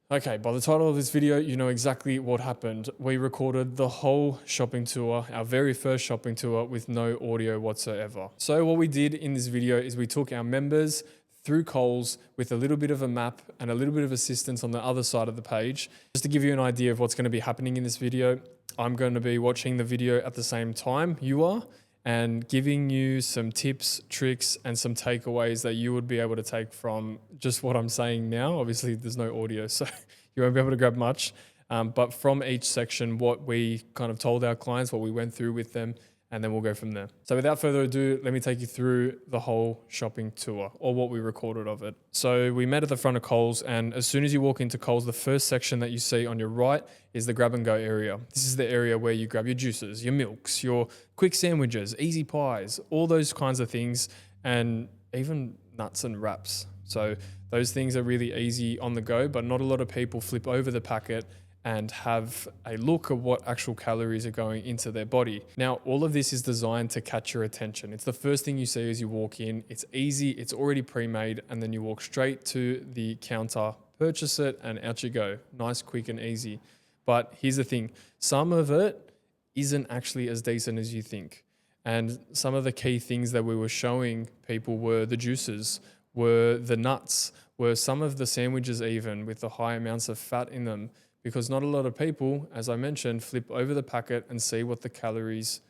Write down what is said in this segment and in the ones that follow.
Okay, by the title of this video, you know exactly what happened. We recorded the whole shopping tour, our very first shopping tour, with no audio whatsoever. So what we did in this video is we took our members through Coles with a little bit of a map and a little bit of assistance on the other side of the page. Just to give you an idea of what's going to be happening in this video, I'm going to be watching the video at the same time you are and giving you some tips, tricks, and some takeaways that you would be able to take from just what I'm saying now. Obviously, there's no audio, so you won't be able to grab much. But from each section, what we kind of told our clients, what we went through with them, and then we'll go from there. So without further ado, let me take you through the whole shopping tour, or what we recorded of it. So we met at the front of Coles, and as soon as you walk into Coles, the first section that you see on your right is the grab and go area. This is the area where you grab your juices, your milks, your quick sandwiches, easy pies, all those kinds of things, and even nuts and wraps. So those things are really easy on the go, but not a lot of people flip over the packet and have a look at what actual calories are going into their body. Now, all of this is designed to catch your attention. It's the first thing you see as you walk in. It's easy, it's already pre-made, and then you walk straight to the counter, purchase it, and out you go. Nice, quick, and easy. But here's the thing, some of it isn't actually as decent as you think. And some of the key things that we were showing people were the juices, were the nuts, were some of the sandwiches even with the high amounts of fat in them, because not a lot of people, as I mentioned, flip over the packet and see what the calories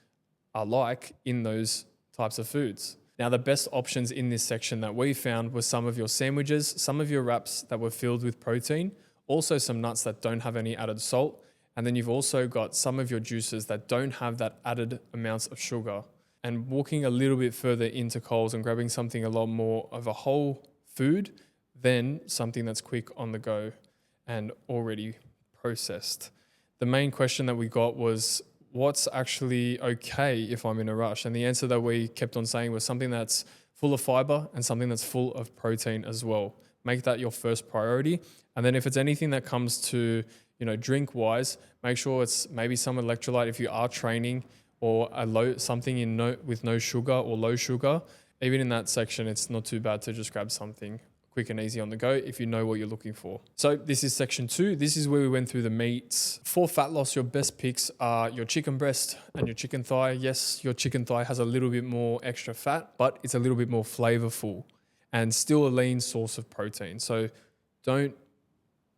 are like in those types of foods. Now, the best options in this section that we found were some of your sandwiches, some of your wraps that were filled with protein, also some nuts that don't have any added salt, and then you've also got some of your juices that don't have that added amounts of sugar. And walking a little bit further into Coles and grabbing something a lot more of a whole food than something that's quick on the go and already processed. The main question that we got was, what's actually okay if I'm in a rush? And the answer that we kept on saying was something that's full of fiber and something that's full of protein as well. Make that your first priority. And then if it's anything that comes to, drink wise, make sure it's maybe some electrolyte if you are training, or something with no sugar or low sugar. Even in that section, it's not too bad to just grab something quick and easy on the go if you know what you're looking for. So this is section 2. This is where we went through the meats. For fat loss, your best picks are your chicken breast and your chicken thigh. Yes, your chicken thigh has a little bit more extra fat, but it's a little bit more flavorful and still a lean source of protein. So don't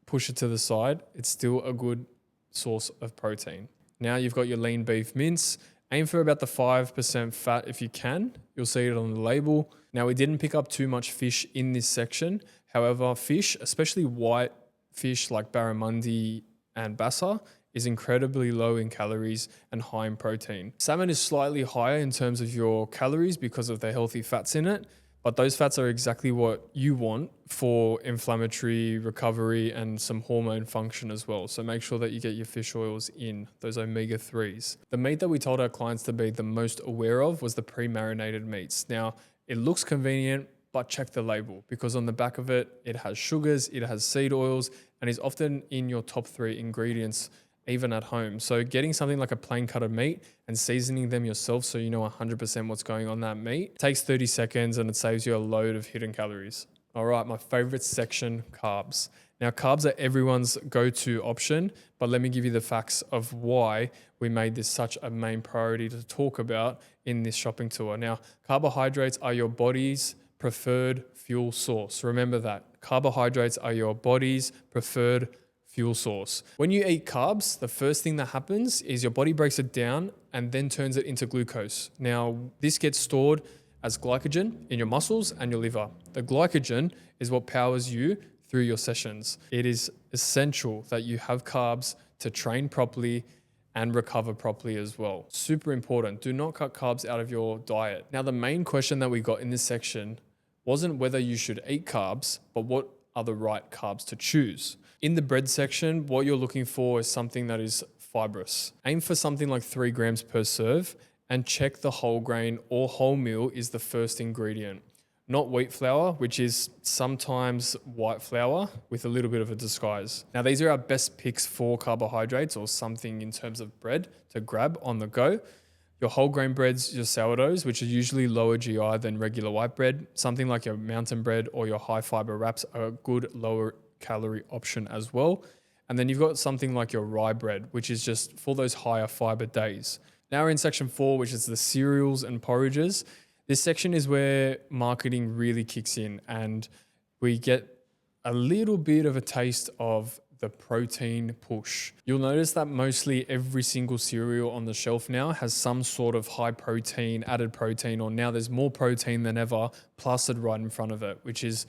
push it to the side. It's still a good source of protein. Now you've got your lean beef mince. Aim for about the 5% fat if you can. You'll see it on the label. Now, we didn't pick up too much fish in this section. However, fish, especially white fish like barramundi and bassa, is incredibly low in calories and high in protein. Salmon is slightly higher in terms of your calories because of the healthy fats in it, but those fats are exactly what you want for inflammatory recovery and some hormone function as well. So make sure that you get your fish oils in, those omega-3s. The meat that we told our clients to be the most aware of was the pre-marinated meats. Now, it looks convenient, but check the label, because on the back of it, it has sugars, it has seed oils, and is often in your top 3 ingredients even at home. So getting something like a plain cut of meat and seasoning them yourself so you know 100% what's going on that meat takes 30 seconds and it saves you a load of hidden calories. All right, my favorite section, carbs. Now, carbs are everyone's go-to option, but let me give you the facts of why we made this such a main priority to talk about in this shopping tour. Now, carbohydrates are your body's preferred fuel source. Remember that. Carbohydrates are your body's preferred fuel source. When you eat carbs, the first thing that happens is your body breaks it down and then turns it into glucose. Now, this gets stored as glycogen in your muscles and your liver. The glycogen is what powers you through your sessions. It is essential that you have carbs to train properly and recover properly as well. Super important. Do not cut carbs out of your diet. Now, the main question that we got in this section wasn't whether you should eat carbs, but what are the right carbs to choose. In the bread section, what you're looking for is something that is fibrous. Aim for something like 3 grams per serve and check the whole grain or wholemeal is the first ingredient. Not wheat flour, which is sometimes white flour with a little bit of a disguise. Now, these are our best picks for carbohydrates or something in terms of bread to grab on the go. Your whole grain breads, your sourdoughs, which are usually lower GI than regular white bread. Something like your mountain bread or your high fiber wraps are good lower calorie option as well. And then you've got something like your rye bread, which is just for those higher fiber days. Now we're in section 4, which is the cereals and porridges. This section is where marketing really kicks in and we get a little bit of a taste of the protein push. You'll notice that mostly every single cereal on the shelf now has some sort of high protein, added protein, or now there's more protein than ever plastered right in front of it, which is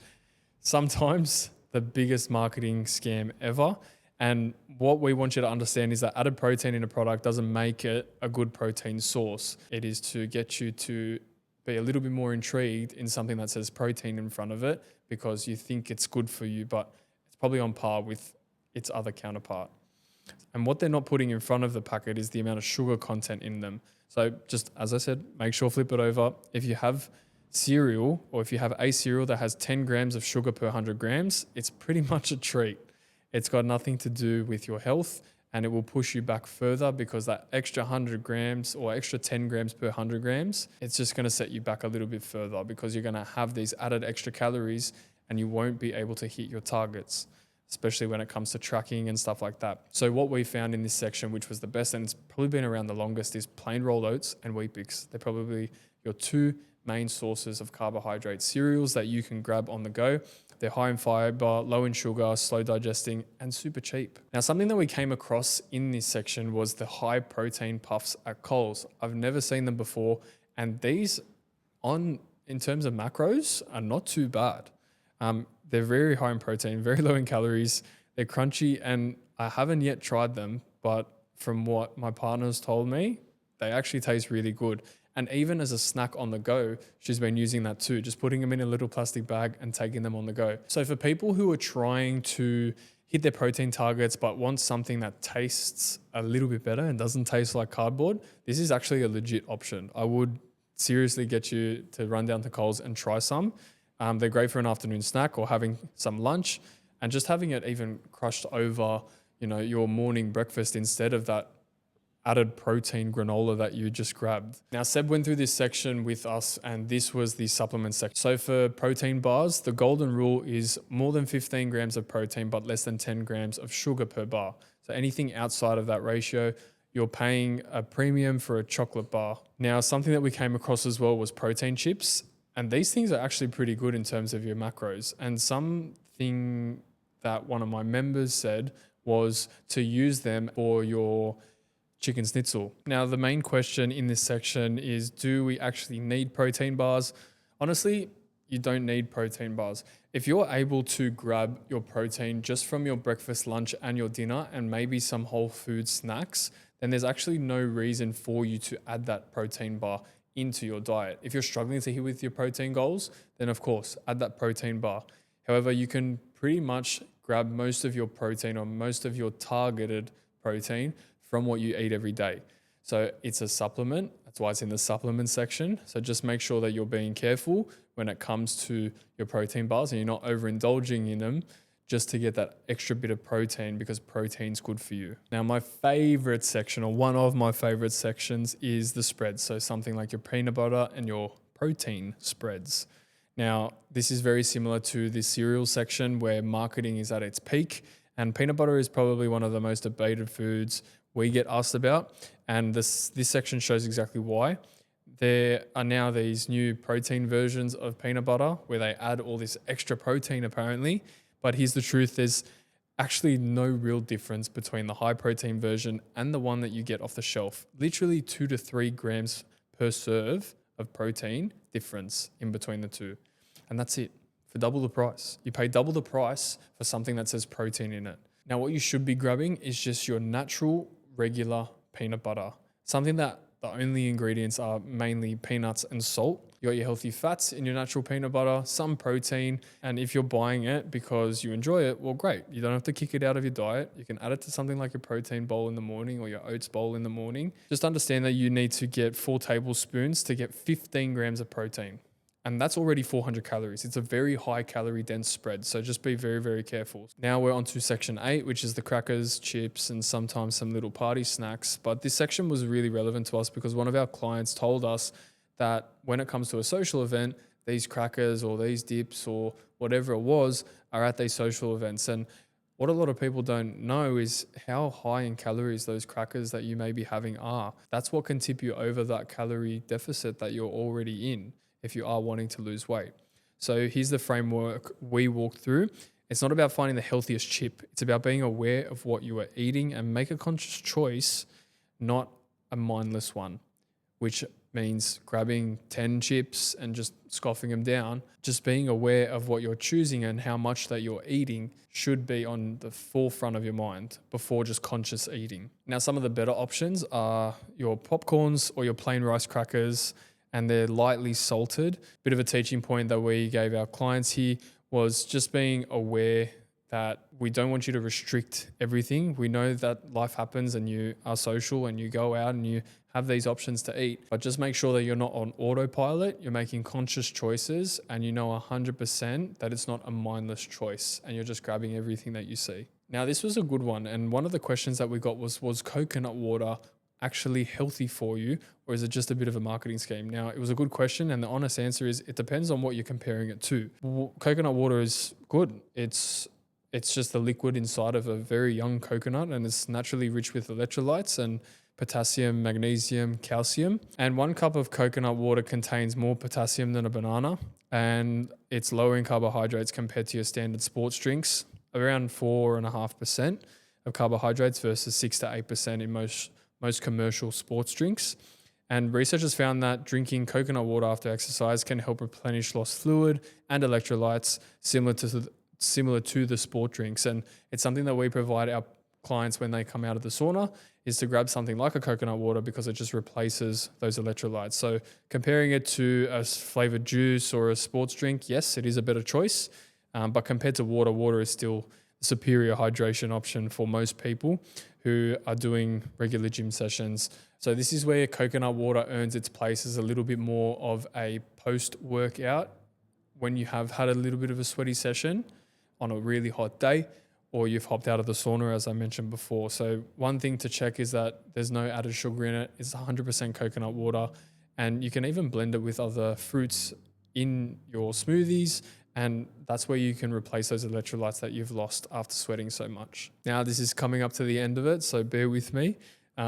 sometimes the biggest marketing scam ever. And what we want you to understand is that added protein in a product doesn't make it a good protein source. It is to get you to be a little bit more intrigued in something that says protein in front of it because you think it's good for you, but it's probably on par with its other counterpart. And what they're not putting in front of the packet is the amount of sugar content in them. So just as I said, make sure flip it over. If you have cereal or if you have a cereal that has 10 grams of sugar per 100 grams, it's pretty much a treat. It's got nothing to do with your health and it will push you back further because that extra 100 grams or extra 10 grams per 100 grams, it's just going to set you back a little bit further because you're going to have these added extra calories and you won't be able to hit your targets, especially when it comes to tracking and stuff like that. So what we found in this section, which was the best, and it's probably been around the longest, is plain rolled oats and Wheat Bix. They're probably your two main sources of carbohydrate cereals that you can grab on the go. They're high in fiber, low in sugar, slow digesting, and super cheap. Now, something that we came across in this section was the high protein puffs at Coles. I've never seen them before, and these in terms of macros are not too bad. They're very high in protein, very low in calories. They're crunchy, and I haven't yet tried them, but from what my partner's told me, they actually taste really good. And even as a snack on the go, she's been using that too, just putting them in a little plastic bag and taking them on the go. So for people who are trying to hit their protein targets but want something that tastes a little bit better and doesn't taste like cardboard, this is actually a legit option. I would seriously get you to run down to Coles and try some. They're great for an afternoon snack or having some lunch and just having it even crushed over, your morning breakfast instead of that added protein granola that you just grabbed. Now, Seb went through this section with us and this was the supplement section. So for protein bars, the golden rule is more than 15 grams of protein, but less than 10 grams of sugar per bar. So anything outside of that ratio, you're paying a premium for a chocolate bar. Now, something that we came across as well was protein chips. And these things are actually pretty good in terms of your macros. And something that one of my members said was to use them for your chicken schnitzel. Now, the main question in this section is, do we actually need protein bars? Honestly, you don't need protein bars. If you're able to grab your protein just from your breakfast, lunch, and your dinner, and maybe some whole food snacks, then there's actually no reason for you to add that protein bar into your diet. If you're struggling to hit with your protein goals, then of course, add that protein bar. However, you can pretty much grab most of your protein or most of your targeted protein from what you eat every day. So it's a supplement. That's why it's in the supplement section. So just make sure that you're being careful when it comes to your protein bars and you're not overindulging in them just to get that extra bit of protein because protein's good for you. Now, my favorite section, or one of my favorite sections, is the spreads. So something like your peanut butter and your protein spreads. Now, this is very similar to the cereal section where marketing is at its peak, and peanut butter is probably one of the most debated foods we get asked about, and this section shows exactly why. There are now these new protein versions of peanut butter where they add all this extra protein apparently, but here's the truth, there's actually no real difference between the high protein version and the one that you get off the shelf. Literally 2 to 3 grams per serve of protein difference in between the two. And that's it, for double the price. You pay double the price for something that says protein in it. Now, what you should be grabbing is just your natural, regular peanut butter. Something that the only ingredients are mainly peanuts and salt. You got your healthy fats in your natural peanut butter, some protein, and if you're buying it because you enjoy it, well, great. You don't have to kick it out of your diet. You can add it to something like your protein bowl in the morning or your oats bowl in the morning. Just understand that you need to get 4 tablespoons to get 15 grams of protein. And that's already 400 calories. It's a very high calorie dense spread. So just be very, very careful. Now we're on to section 8, which is the crackers, chips, and sometimes some little party snacks. But this section was really relevant to us because one of our clients told us that when it comes to a social event, these crackers or these dips or whatever it was are at these social events. And what a lot of people don't know is how high in calories those crackers that you may be having are. That's what can tip you over that calorie deficit that you're already in if you are wanting to lose weight. So here's the framework we walk through. It's not about finding the healthiest chip. It's about being aware of what you are eating and make a conscious choice, not a mindless one, which means grabbing 10 chips and just scoffing them down. Just being aware of what you're choosing and how much that you're eating should be on the forefront of your mind before just conscious eating. Now, some of the better options are your popcorns or your plain rice crackers, and they're lightly salted. Bit of a teaching point that we gave our clients here was just being aware that we don't want you to restrict everything. We know that life happens and you are social and you go out and you have these options to eat, but just make sure that you're not on autopilot, you're making conscious choices, and you know 100% that it's not a mindless choice and you're just grabbing everything that you see. Now, this was a good one, and one of the questions that we got was coconut water actually healthy for you, or is it just a bit of a marketing scheme? Now, it was a good question, and the honest answer is it depends on what you're comparing it to. Coconut water is good. It's just the liquid inside of a very young coconut, and it's naturally rich with electrolytes and potassium, magnesium, calcium. And 1 cup of coconut water contains more potassium than a banana, and it's lower in carbohydrates compared to your standard sports drinks, around 4.5% of carbohydrates versus 6 to 8% in most commercial sports drinks. And researchers found that drinking coconut water after exercise can help replenish lost fluid and electrolytes similar to the sport drinks. And it's something that we provide our clients when they come out of the sauna, is to grab something like a coconut water because it just replaces those electrolytes. So comparing it to a flavored juice or a sports drink, yes, it is a better choice. But compared to water, water is still the superior hydration option for most people who are doing regular gym sessions. So this is where coconut water earns its place as a little bit more of a post-workout when you have had a little bit of a sweaty session on a really hot day, or you've hopped out of the sauna, as I mentioned before. So one thing to check is that there's no added sugar in it. It's 100% coconut water, and you can even blend it with other fruits in your smoothies, and that's where you can replace those electrolytes that you've lost after sweating so much. Now, this is coming up to the end of it, so bear with me.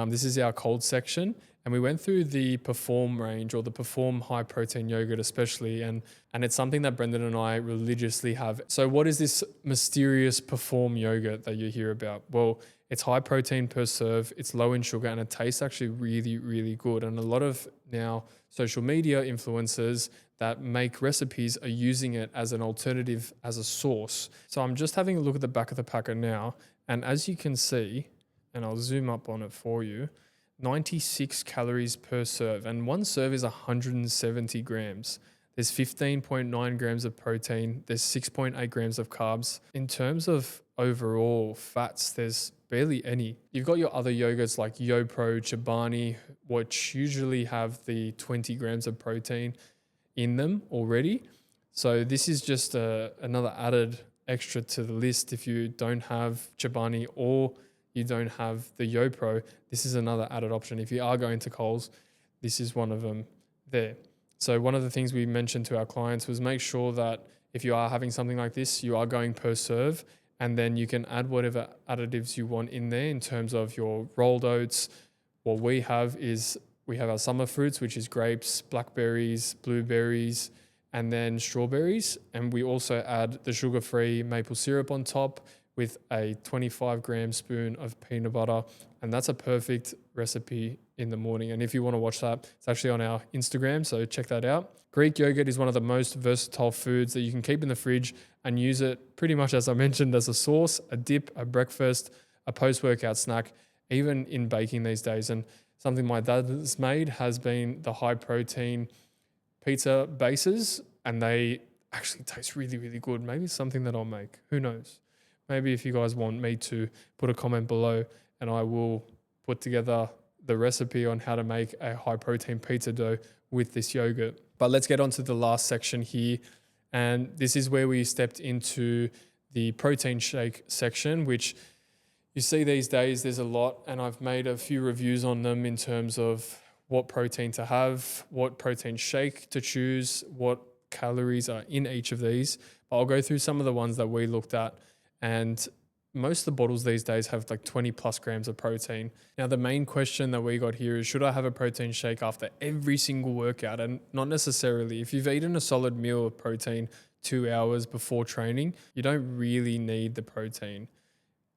This is our cold section, and we went through the Perform range, or the Perform high protein yogurt especially, and it's something that Brendan and I religiously have. So what is this mysterious Perform yogurt that you hear about? Well, it's high protein per serve, it's low in sugar, and it tastes actually really, really good. And a lot of now social media influencers that make recipes are using it as an alternative, as a source. So I'm just having a look at the back of the packet now, and as you can see, and I'll zoom up on it for you, 96 calories per serve, and one serve is 170 grams. There's 15.9 grams of protein, there's 6.8 grams of carbs. In terms of overall fats, there's barely any. You've got your other yogurts like YoPro, Chobani, which usually have the 20 grams of protein in them already. So this is just another added extra to the list. If you don't have Chobani or you don't have the YoPro, this is another added option. If you are going to Coles, this is one of them there. So one of the things we mentioned to our clients was make sure that if you are having something like this, you are going per serve, and then you can add whatever additives you want in there in terms of your rolled oats. What we have is we have our summer fruits, which is grapes, blackberries, blueberries, and then strawberries. And we also add the sugar-free maple syrup on top with a 25-gram spoon of peanut butter. And that's a perfect recipe in the morning. And if you want to watch that, it's actually on our Instagram, so check that out. Greek yogurt is one of the most versatile foods that you can keep in the fridge and use it pretty much, as I mentioned, as a sauce, a dip, a breakfast, a post-workout snack, even in baking these days. And something my dad has made has been the high-protein pizza bases, and they actually taste really, really good. Maybe it's something that I'll make. Who knows? Maybe if you guys want me to, put a comment below and I will put together the recipe on how to make a high protein pizza dough with this yogurt. But let's get on to the last section here. And this is where we stepped into the protein shake section, which you see these days, there's a lot, and I've made a few reviews on them in terms of what protein to have, what protein shake to choose, what calories are in each of these. But I'll go through some of the ones that we looked at, and most of the bottles these days have like 20 plus grams of protein. Now, the main question that we got here is, should I have a protein shake after every single workout? And not necessarily. If you've eaten a solid meal of protein 2 hours before training, you don't really need the protein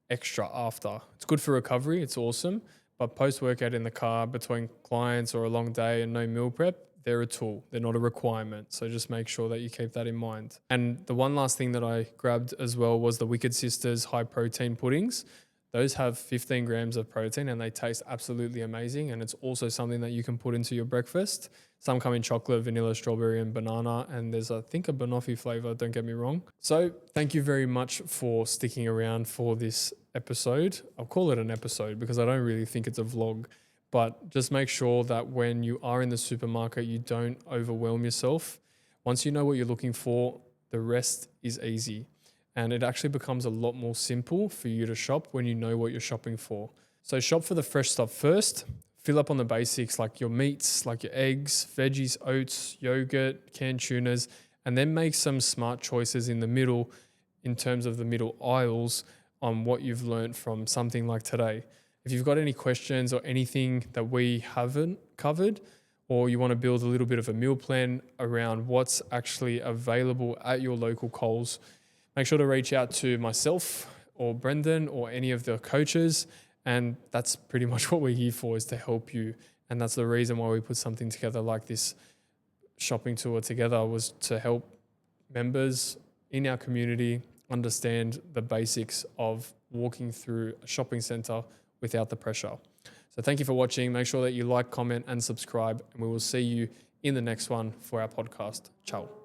extra after. It's good for recovery, it's awesome, but post-workout in the car between clients or a long day and no meal prep, they're a tool, they're not a requirement. So just make sure that you keep that in mind. And the one last thing that I grabbed as well was the Wicked Sisters high protein puddings. Those have 15 grams of protein and they taste absolutely amazing. And it's also something that you can put into your breakfast. Some come in chocolate, vanilla, strawberry, and banana. And there's, I think, a banoffee flavor, don't get me wrong. So thank you very much for sticking around for this episode. I'll call it an episode because I don't really think it's a vlog. But just make sure that when you are in the supermarket, you don't overwhelm yourself. Once you know what you're looking for, the rest is easy. And it actually becomes a lot more simple for you to shop when you know what you're shopping for. So shop for the fresh stuff first. Fill up on the basics like your meats, like your eggs, veggies, oats, yogurt, canned tunas, and then make some smart choices in the middle in terms of the middle aisles on what you've learned from something like today. If you've got any questions or anything that we haven't covered, or you want to build a little bit of a meal plan around what's actually available at your local Coles, make sure to reach out to myself or Brendan or any of the coaches. And that's pretty much what we're here for, is to help you. And that's the reason why we put something together like this shopping tour together, was to help members in our community understand the basics of walking through a shopping center without the pressure. So thank you for watching. Make sure that you like, comment, and subscribe. And we will see you in the next one for our podcast. Ciao.